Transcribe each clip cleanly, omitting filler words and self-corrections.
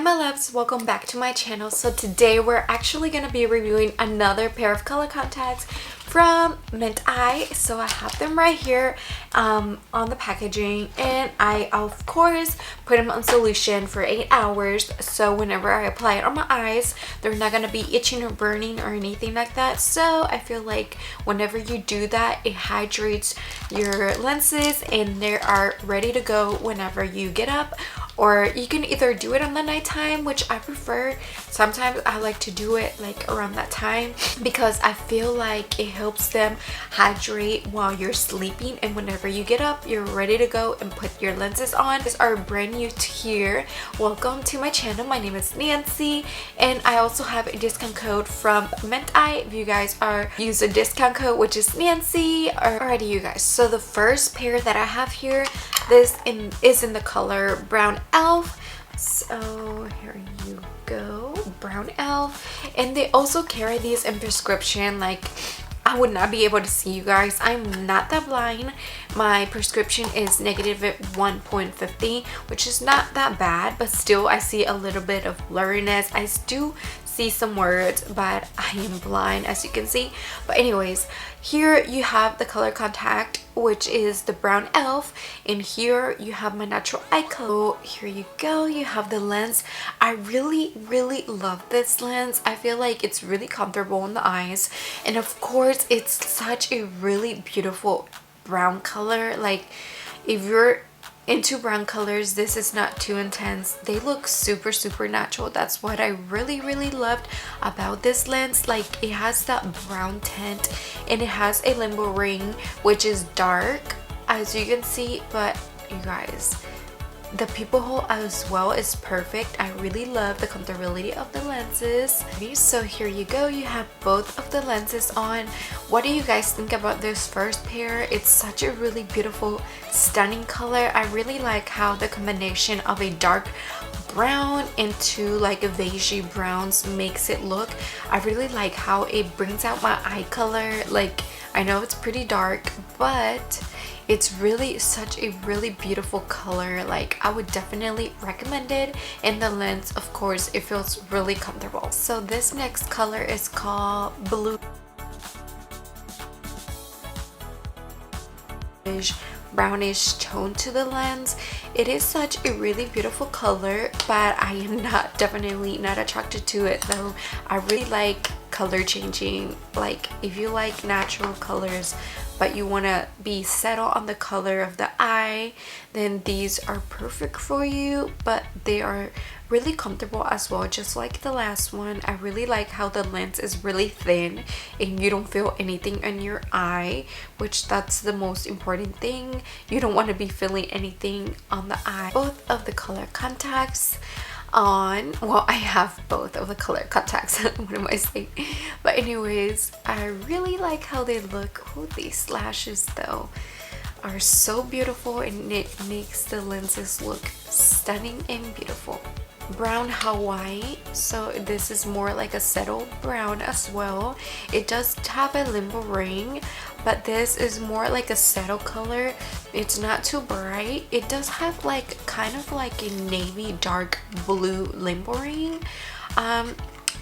my loves, welcome back to my channel. So today we're actually going to be reviewing another pair of color contacts from Minteye. So I have them right here on the packaging, and I of course put them on solution for 8 hours, so whenever I apply it on my eyes they're not going to be itching or burning or anything like that. So I feel like whenever you do that, it hydrates your lenses and they are ready to go whenever you get up. Or you can either do it on the nighttime, which I prefer. Sometimes I like to do it like around that time because I feel like it helps them hydrate while you're sleeping, and whenever you get up you're ready to go and put your lenses on. If you are brand new to here, welcome to my channel. My name is Nancy, and I also have a discount code from Minteye if you guys use a discount code, which is Nancy. Alrighty you guys, so the first pair that I have here, this is in the color Brown Elf. So here you go, Brown Elf. And they also carry these in prescription. Like, I would not be able to see you guys, I'm not that blind. My prescription is negative 1.50, which is not that bad, but still I see a little bit of blurriness. I do see some words, but I am blind, as you can see. But anyways, here you have the color contact, which is the Brown Elf, and here you have my natural eye color. Here you go, you have the lens. I really love this lens. I feel like it's really comfortable on the eyes, and of course it's such a really beautiful brown color. Like, if you're into brown colors, this is not too intense. They look super natural. That's what I really loved about this lens. Like, it has that brown tint and it has a limbo ring, which is dark, as you can see. But you guys, the people hole as well is perfect. I really love the comfortability of the lenses. So here you go, you have both of the lenses on. What do you guys think about this first pair? It's such a really beautiful, stunning color. I really like how the combination of a dark brown into like a beigey browns makes it look. I really like how it brings out my eye color. Like, I know it's pretty dark, but it's really such a really beautiful color. Like, I would definitely recommend it, and the lens, of course, it feels really comfortable. So this next color is called Blue brownish tone to the lens. It is such a really beautiful color, but I am definitely not attracted to it though. I really like color changing. Like, if you like natural colors but you want to be settled on the color of the eye, then these are perfect for you. But they are really comfortable as well, just like the last one. I really like how the lens is really thin and you don't feel anything in your eye, which that's the most important thing. You don't want to be feeling anything on the eye. Both of the color contacts on, well, I have both of the color contacts. What am I saying? But anyways, I really like how they look. Oh, these lashes though are so beautiful, and it makes the lenses look stunning and beautiful. Brown Hawaii, so this is more like a settled brown as well. It does have a limbo ring, but this is more like a settle color. It's not too bright. It does have like kind of like a navy dark blue limbo ring.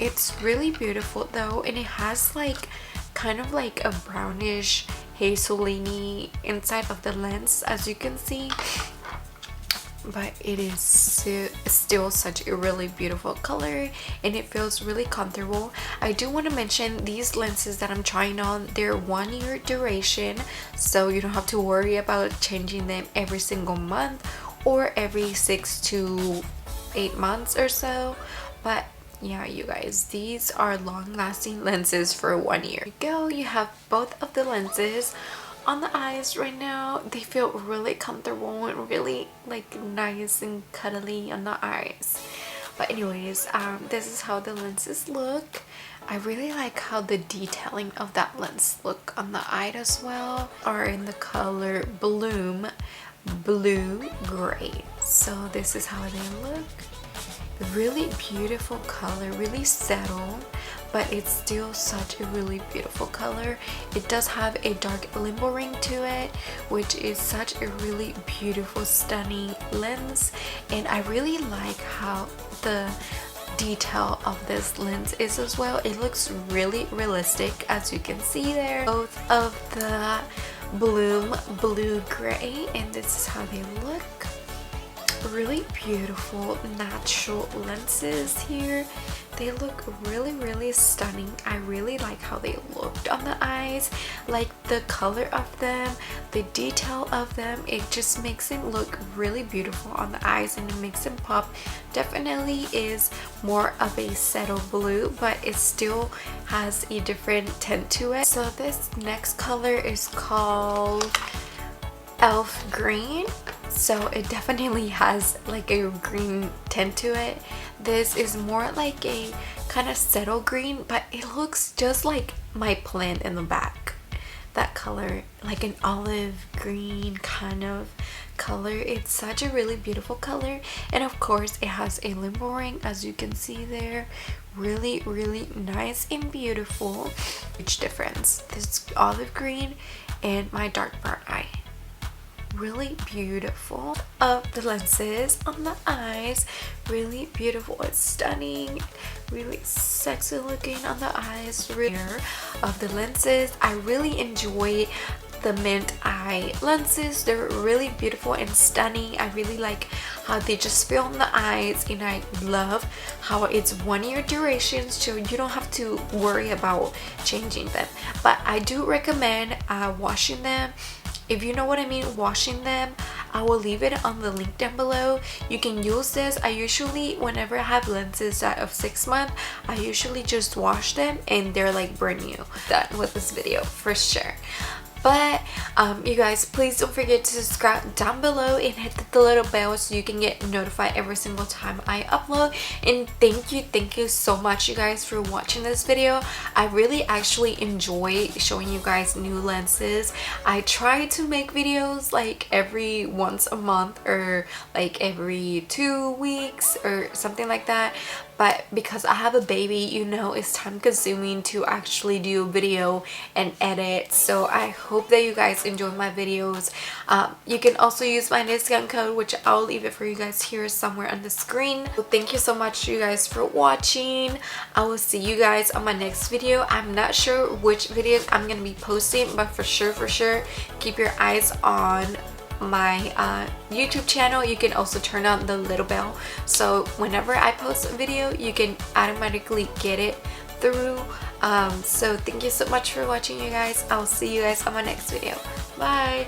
It's really beautiful though, and it has like kind of like a brownish hazeliny inside of the lens, as you can see. But it is still such a really beautiful color, and it feels really comfortable. I do want to mention these lenses that I'm trying on, they're 1 year duration, so you don't have to worry about changing them every single month or every 6 to 8 months or so. But yeah, you guys, these are long-lasting lenses for 1 year. Here you go, you have both of the lenses on the eyes right now. They feel really comfortable and really like nice and cuddly on the eyes. But anyways, this is how the lenses look. I really like how the detailing of that lens look on the eye as well, are in the color Bloom Blue Gray. So this is how they look. Really beautiful color, really settled, but it's still such a really beautiful color. It does have a dark limbo ring to it, which is such a really beautiful, stunning lens. And I really like how the detail of this lens is as well. It looks really realistic, as you can see there. Both of the Bloom blue gray, and this is how they look. Really beautiful natural lenses here. They look really stunning. I really like how they looked on the eyes, like the color of them, the detail of them. It just makes them look really beautiful on the eyes, and it makes them pop. Definitely is more of a settle blue, but it still has a different tint to it. So this next color is called Elf Green. So it definitely has like a green tint to it. This is more like a kind of settle green, but it looks just like my plant in the back. That color, like an olive green kind of color. It's such a really beautiful color, and of course it has a limbo ring, as you can see there. Really nice and beautiful. Huge difference. This olive green and my dark brown eye. Really beautiful. Of the lenses on the eyes, really beautiful. It's stunning, really sexy looking on the eyes. Rear of the lenses, I really enjoy the Minteye lenses. They're really beautiful and stunning. I really like how they just feel on the eyes, and I love how it's 1 year duration, so you don't have to worry about changing them. But I do recommend washing them. If you know what I mean, washing them. I will leave it on the link down below. You can use this. I usually, whenever I have lenses that of 6 months, I usually just wash them and they're like brand new. Done with this video for sure. But you guys, please don't forget to subscribe down below and hit the little bell so you can get notified every single time I upload. And thank you so much, you guys, for watching this video. I really actually enjoy showing you guys new lenses. I try to make videos like every once a month or like every 2 weeks or something like that. But because I have a baby, you know, it's time consuming to actually do a video and edit. So I hope that you guys enjoy my videos. You can also use my discount code, which I'll leave it for you guys here somewhere on the screen. So thank you so much, you guys, for watching. I will see you guys on my next video. I'm not sure which videos I'm going to be posting, but for sure, keep your eyes on my YouTube channel. You can also turn on the little bell, so whenever I post a video, you can automatically get it through. So thank you so much for watching, you guys. I'll see you guys on my next video. Bye.